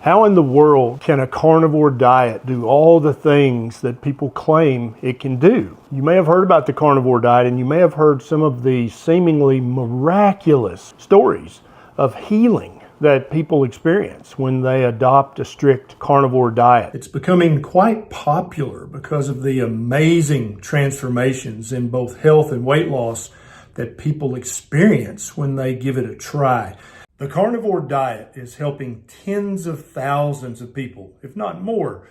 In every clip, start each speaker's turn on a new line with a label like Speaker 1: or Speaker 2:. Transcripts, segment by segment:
Speaker 1: How in the world can a carnivore diet do all the things that people claim it can do? You may have heard about the carnivore diet, and you may have heard some of the seemingly miraculous stories of healing that people experience when they adopt a strict carnivore diet. It's becoming quite popular because of the amazing transformations in both health and weight loss that people experience when they give it a try. The carnivore diet is helping tens of thousands of people, if not more,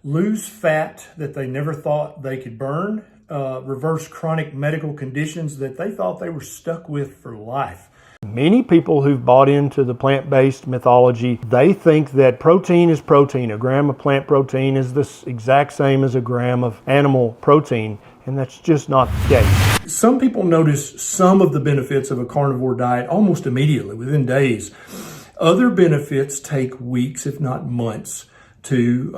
Speaker 1: lose fat that they never thought they could burn, reverse chronic medical conditions that they thought they were stuck with for life. Many people who've bought into the plant-based mythology, they think that protein is protein. A gram of plant protein is the exact same as a gram of animal protein, and that's just not the case. Some people notice some of the benefits of a carnivore diet almost immediately, within days. Other benefits take weeks, if not months, to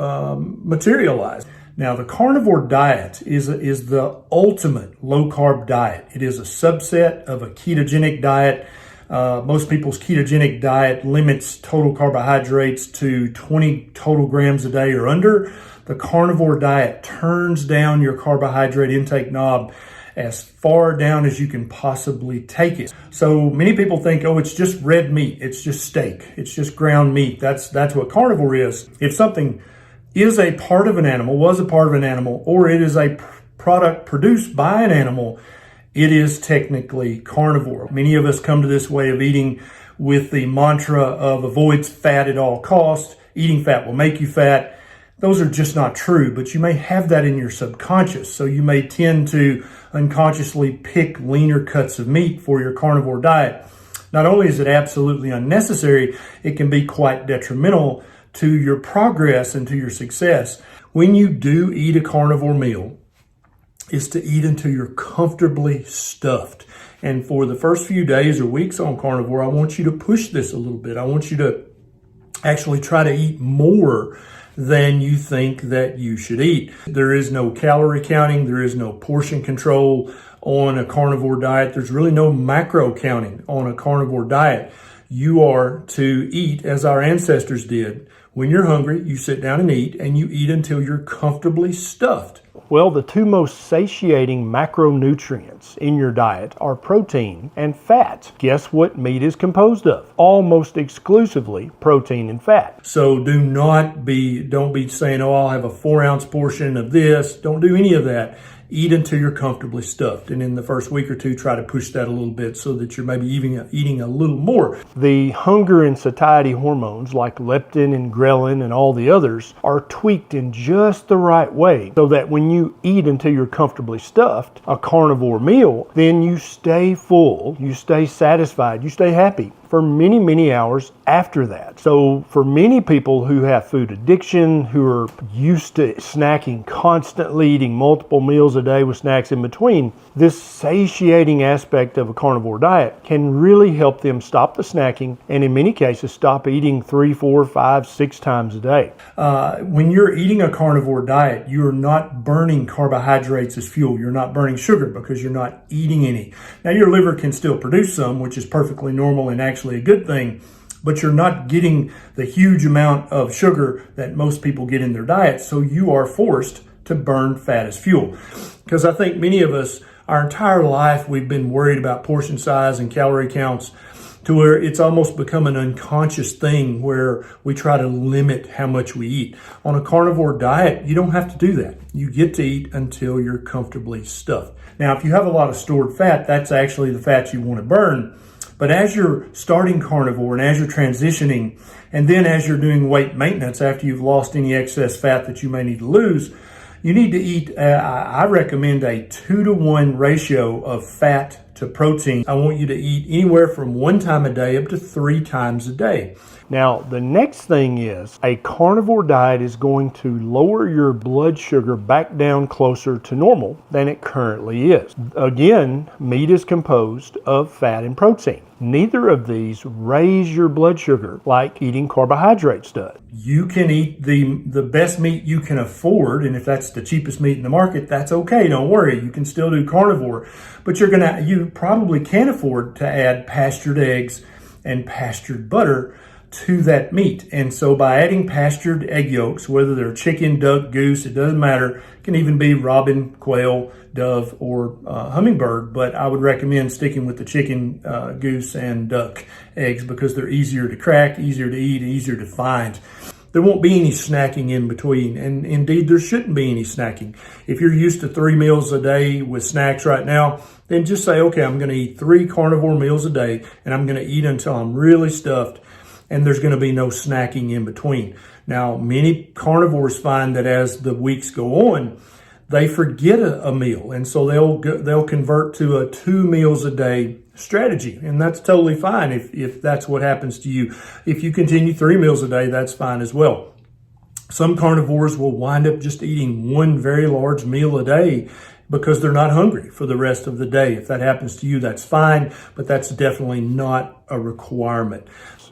Speaker 1: materialize. Now, the carnivore diet is the ultimate low-carb diet. It is a subset of a ketogenic diet. Most people's ketogenic diet limits total carbohydrates to 20 total grams a day or under. The carnivore diet turns down your carbohydrate intake knob as far down as you can possibly take it. So many people think, oh, it's just red meat, it's just steak, it's just ground meat. That's what carnivore is. If something is a part of an animal, was a part of an animal, or it is a product produced by an animal, it is technically carnivore. Many of us come to this way of eating with the mantra of avoid fat at all costs. Eating fat will make you fat. Those are just not true, but you may have that in your subconscious. So you may tend to unconsciously pick leaner cuts of meat for your carnivore diet. Not only is it absolutely unnecessary, it can be quite detrimental to your progress and to your success. When you do eat a carnivore meal, is to eat until you're comfortably stuffed. And for the first few days or weeks on carnivore, I want you to push this a little bit. I want you to actually try to eat more than you think that you should eat. There is no calorie counting. There is no portion control on a carnivore diet. There's really no macro counting on a carnivore diet. You are to eat as our ancestors did. When you're hungry, you sit down and you eat until you're comfortably stuffed. Well, the two most satiating macronutrients in your diet are protein and fat. Guess what meat is composed of? Almost exclusively protein and fat. So don't be saying, oh, I'll have a 4-ounce portion of this. Don't do any of that. Eat until you're comfortably stuffed. And in the first week or two, try to push that a little bit so that you're maybe eating a little more. The hunger and satiety hormones like leptin and ghrelin and all the others are tweaked in just the right way so that when you eat until you're comfortably stuffed, a carnivore meal, then you stay full, you stay satisfied, you stay happy for many, many hours after that. So for many people who have food addiction, who are used to snacking constantly, eating multiple meals a day with snacks in between, this satiating aspect of a carnivore diet can really help them stop the snacking and in many cases stop eating 3, 4, 5, 6 times a day. When you're eating a carnivore diet, you're not burning carbohydrates as fuel. You're not burning sugar because you're not eating any. Now your liver can still produce some, which is perfectly normal and actually a good thing, but you're not getting the huge amount of sugar that most people get in their diet, so you are forced to burn fat as fuel. Because I think many of us, our entire life, we've been worried about portion size and calorie counts to where it's almost become an unconscious thing where we try to limit how much we eat. On a carnivore diet, you don't have to do that. You get to eat until you're comfortably stuffed. Now, if you have a lot of stored fat, that's actually the fat you want to burn. But as you're starting carnivore and as you're transitioning, and then as you're doing weight maintenance after you've lost any excess fat that you may need to lose, you need to eat, I recommend a 2-to-1 ratio of fat to protein. I want you to eat anywhere from 1 time a day up to 3 times a day. Now, the next thing is a carnivore diet is going to lower your blood sugar back down closer to normal than it currently is. Again, meat is composed of fat and protein. Neither of these raise your blood sugar like eating carbohydrates does. You can eat the best meat you can afford, and if that's the cheapest meat in the market, that's okay. Don't worry, you can still do carnivore. But you probably can't afford to add pastured eggs and pastured butter to that meat. And so by adding pastured egg yolks, whether they're chicken, duck, goose, it doesn't matter. It can even be robin, quail, dove, or hummingbird, but I would recommend sticking with the chicken, goose, and duck eggs because they're easier to crack, easier to eat, easier to find. There won't be any snacking in between, and indeed there shouldn't be any snacking. If you're used to 3 meals a day with snacks right now, then just say, okay, I'm going to eat 3 carnivore meals a day, and I'm going to eat until I'm really stuffed, and there's going to be no snacking in between. Now, many carnivores find that as the weeks go on, they forget a meal, and so they'll convert to a 2 meals a day strategy, and that's totally fine if that's what happens to you. If you continue 3 meals a day, that's fine as well. Some carnivores will wind up just eating 1 very large meal a day because they're not hungry for the rest of the day. If that happens to you, that's fine, but that's definitely not a requirement.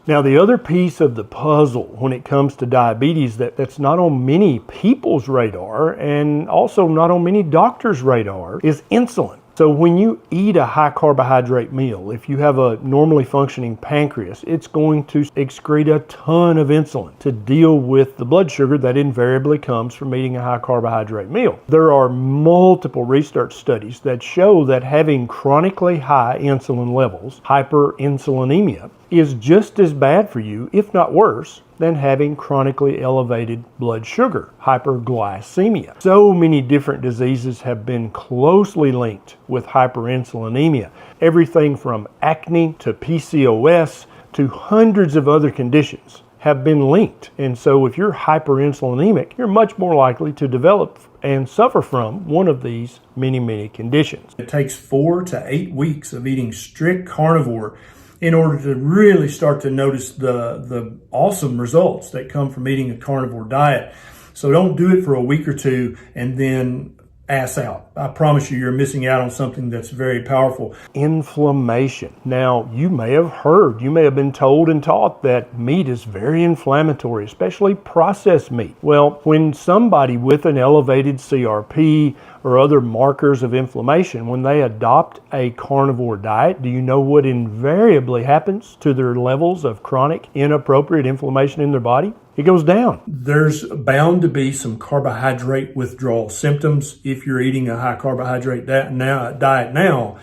Speaker 1: Now, the other piece of the puzzle when it comes to diabetes that's not on many people's radar and also not on many doctors' radar is insulin. So when you eat a high carbohydrate meal, if you have a normally functioning pancreas, it's going to excrete a ton of insulin to deal with the blood sugar that invariably comes from eating a high carbohydrate meal. There are multiple research studies that show that having chronically high insulin levels, hyperinsulinemia, is just as bad for you, if not worse, than having chronically elevated blood sugar, hyperglycemia. So many different diseases have been closely linked with hyperinsulinemia. Everything from acne to PCOS to hundreds of other conditions have been linked. And so if you're hyperinsulinemic, you're much more likely to develop and suffer from one of these many conditions. It takes 4 to 8 weeks of eating strict carnivore in order to really start to notice the awesome results that come from eating a carnivore diet. So don't do it for a week or two and then ass out. I promise you, you're missing out on something that's very powerful. Inflammation. Now, you may have been told and taught that meat is very inflammatory, especially processed meat. Well, when somebody with an elevated CRP or other markers of inflammation, when they adopt a carnivore diet, do you know what invariably happens to their levels of chronic inappropriate inflammation in their body? It goes down. There's bound to be some carbohydrate withdrawal symptoms if you're eating a high carbohydrate diet now.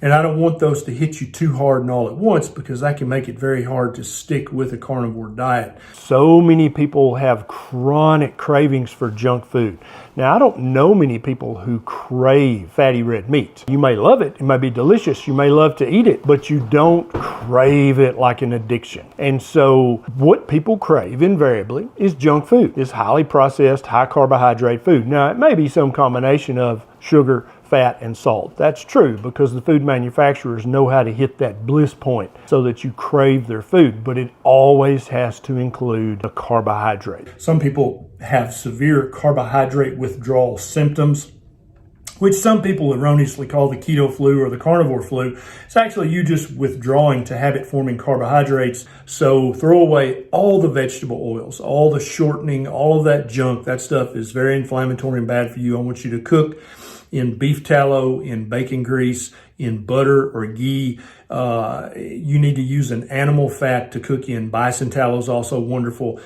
Speaker 1: And I don't want those to hit you too hard and all at once because that can make it very hard to stick with a carnivore diet. So many people have chronic cravings for junk food. Now, I don't know many people who crave fatty red meat. You may love it. It may be delicious. You may love to eat it, but you don't crave it like an addiction. And so what people crave invariably is junk food, is highly processed, high carbohydrate food. Now, it may be some combination of sugar, fat, and salt. That's true because the food manufacturers know how to hit that bliss point so that you crave their food, but it always has to include a carbohydrate. Some people have severe carbohydrate withdrawal symptoms, which some people erroneously call the keto flu or the carnivore flu. It's actually you just withdrawing to habit-forming carbohydrates. So throw away all the vegetable oils, all the shortening, all of that junk. That stuff is very inflammatory and bad for you. I want you to cook in beef tallow, in bacon grease, in butter or ghee. You need to use an animal fat to cook in. Bison tallow is also wonderful.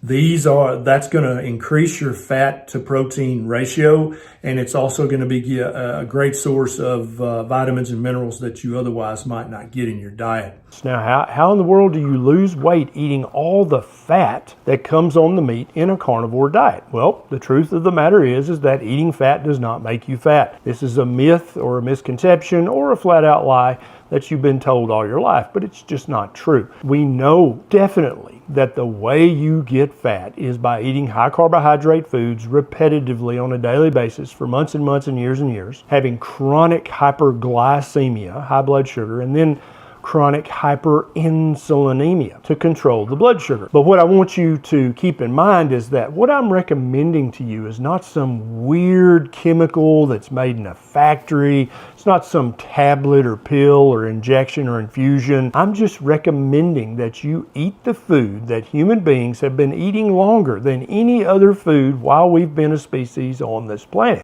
Speaker 1: That's going to increase your fat to protein ratio, and it's also going to be a great source of vitamins and minerals that you otherwise might not get in your diet. Now, how in the world do you lose weight eating all the fat that comes on the meat in a carnivore diet? Well, the truth of the matter is that eating fat does not make you fat. This is a myth or a misconception or a flat out lie that you've been told all your life, but it's just not true. We know definitely that the way you get fat is by eating high carbohydrate foods repetitively on a daily basis for months and months and years, having chronic hyperglycemia, high blood sugar, and then chronic hyperinsulinemia to control the blood sugar. But what I want you to keep in mind is that what I'm recommending to you is not some weird chemical that's made in a factory. It's not some tablet or pill or injection or infusion. I'm just recommending that you eat the food that human beings have been eating longer than any other food while we've been a species on this planet.